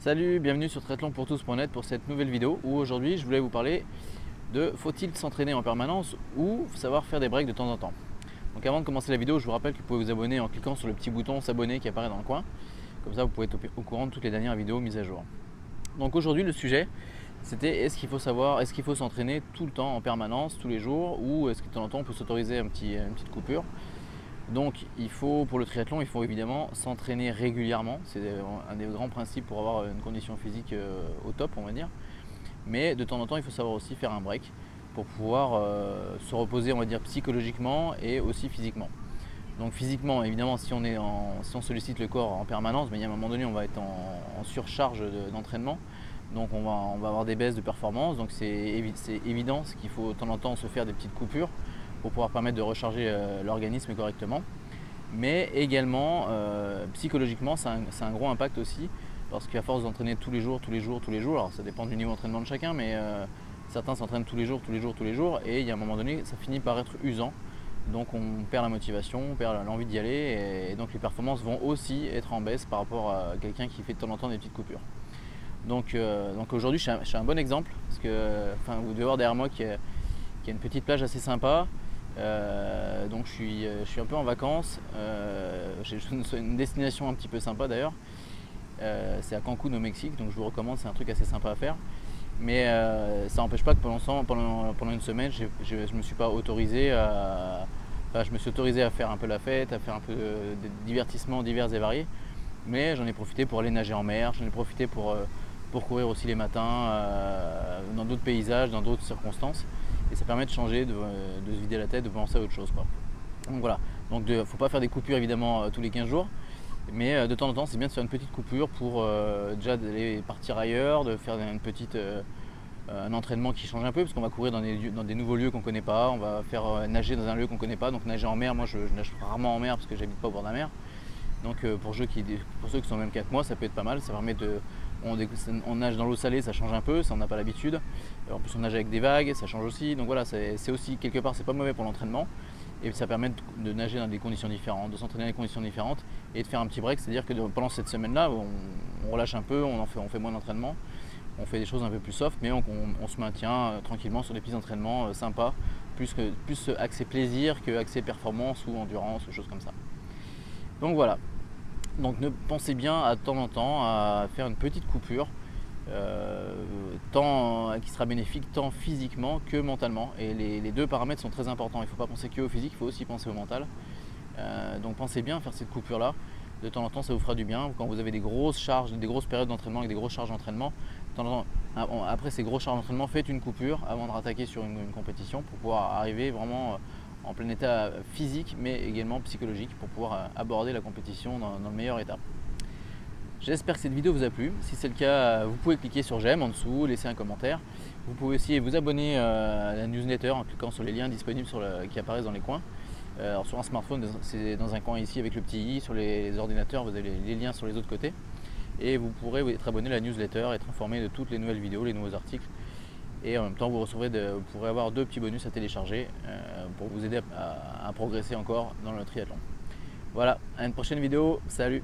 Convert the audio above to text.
Salut, bienvenue sur triathlonpourtous.net pour cette nouvelle vidéo où aujourd'hui je voulais vous parler de faut-il s'entraîner en permanence ou savoir faire des breaks de temps en temps. Donc avant de commencer la vidéo, je vous rappelle que vous pouvez vous abonner en cliquant sur le petit bouton s'abonner qui apparaît dans le coin. Comme ça vous pouvez être au courant de toutes les dernières vidéos mises à jour. Donc aujourd'hui le sujet c'était est-ce qu'il faut s'entraîner tout le temps en permanence, tous les jours, ou est-ce que de temps en temps on peut s'autoriser une petite coupure. Donc pour le triathlon, il faut évidemment s'entraîner régulièrement. C'est un des grands principes pour avoir une condition physique au top, on va dire. Mais de temps en temps, il faut savoir aussi faire un break pour pouvoir se reposer, on va dire, psychologiquement et aussi physiquement. Donc physiquement, évidemment, si on sollicite le corps en permanence, mais il y a un moment donné, on va être en surcharge d'entraînement. Donc on va avoir des baisses de performance. Donc c'est évident qu'il faut de temps en temps se faire des petites coupures pour pouvoir permettre de recharger l'organisme correctement. Mais également, psychologiquement, c'est un gros impact aussi, parce qu'à force d'entraîner tous les jours, alors ça dépend du niveau d'entraînement de chacun, mais certains s'entraînent tous les jours, et il y a un moment donné, ça finit par être usant. Donc on perd la motivation, on perd l'envie d'y aller, et donc les performances vont aussi être en baisse par rapport à quelqu'un qui fait de temps en temps des petites coupures. Donc aujourd'hui, je suis un bon exemple, parce que vous devez voir derrière moi qu'il y a une petite plage assez sympa. Donc je suis un peu en vacances, j'ai une destination un petit peu sympa d'ailleurs, c'est à Cancun au Mexique, donc je vous recommande, c'est un truc assez sympa à faire. Mais ça n'empêche pas que pendant une semaine, je me suis pas autorisé je me suis autorisé à faire un peu la fête, à faire un peu de divertissements divers et variés. Mais j'en ai profité pour aller nager en mer, j'en ai profité pour courir aussi les matins dans d'autres paysages, dans d'autres circonstances. Et ça permet de changer, de se vider la tête, de penser à autre chose, quoi. Donc voilà, donc il ne faut pas faire des coupures évidemment tous les 15 jours, mais de temps en temps c'est bien de faire une petite coupure pour déjà d'aller partir ailleurs, de faire un entraînement qui change un peu, parce qu'on va courir dans des nouveaux lieux qu'on ne connaît pas, on va faire nager dans un lieu qu'on ne connaît pas, donc nager en mer, moi je nage rarement en mer parce que j'habite pas au bord de la mer. Donc pour ceux qui sont même qu'avec moi, ça peut être pas mal, ça permet on nage dans l'eau salée, ça change un peu, ça on n'a pas l'habitude. En plus on nage avec des vagues, ça change aussi. Donc voilà, c'est aussi quelque part, c'est pas mauvais pour l'entraînement. Et ça permet de nager dans des conditions différentes, de s'entraîner dans des conditions différentes et de faire un petit break. C'est-à-dire que pendant cette semaine-là, on relâche un peu, on fait moins d'entraînement, on fait des choses un peu plus soft, mais on se maintient tranquillement sur des petits entraînements sympas, plus axé plaisir que axé performance ou endurance ou choses comme ça. Donc voilà. Donc pensez bien à temps en temps à faire une petite coupure, qui sera bénéfique tant physiquement que mentalement. Et les deux paramètres sont très importants. Il ne faut pas penser que au physique, il faut aussi penser au mental. Donc pensez bien à faire cette coupure-là. De temps en temps, ça vous fera du bien. Quand vous avez des grosses charges, des grosses périodes d'entraînement avec des grosses charges d'entraînement, après ces grosses charges d'entraînement, faites une coupure avant de rattaquer sur une compétition pour pouvoir arriver vraiment en plein état physique mais également psychologique pour pouvoir aborder la compétition dans le meilleur état. J'espère que cette vidéo vous a plu. Si c'est le cas, vous pouvez cliquer sur j'aime en dessous, laisser un commentaire. Vous pouvez aussi vous abonner à la newsletter en cliquant sur les liens disponibles qui apparaissent dans les coins. Alors sur un smartphone, c'est dans un coin ici avec le petit i. Sur les ordinateurs, vous avez les liens sur les autres côtés. Et vous pourrez être abonné à la newsletter, être informé de toutes les nouvelles vidéos, les nouveaux articles. Et en même temps, vous pourrez avoir 2 petits bonus à télécharger pour vous aider à progresser encore dans le triathlon. Voilà, à une prochaine vidéo. Salut!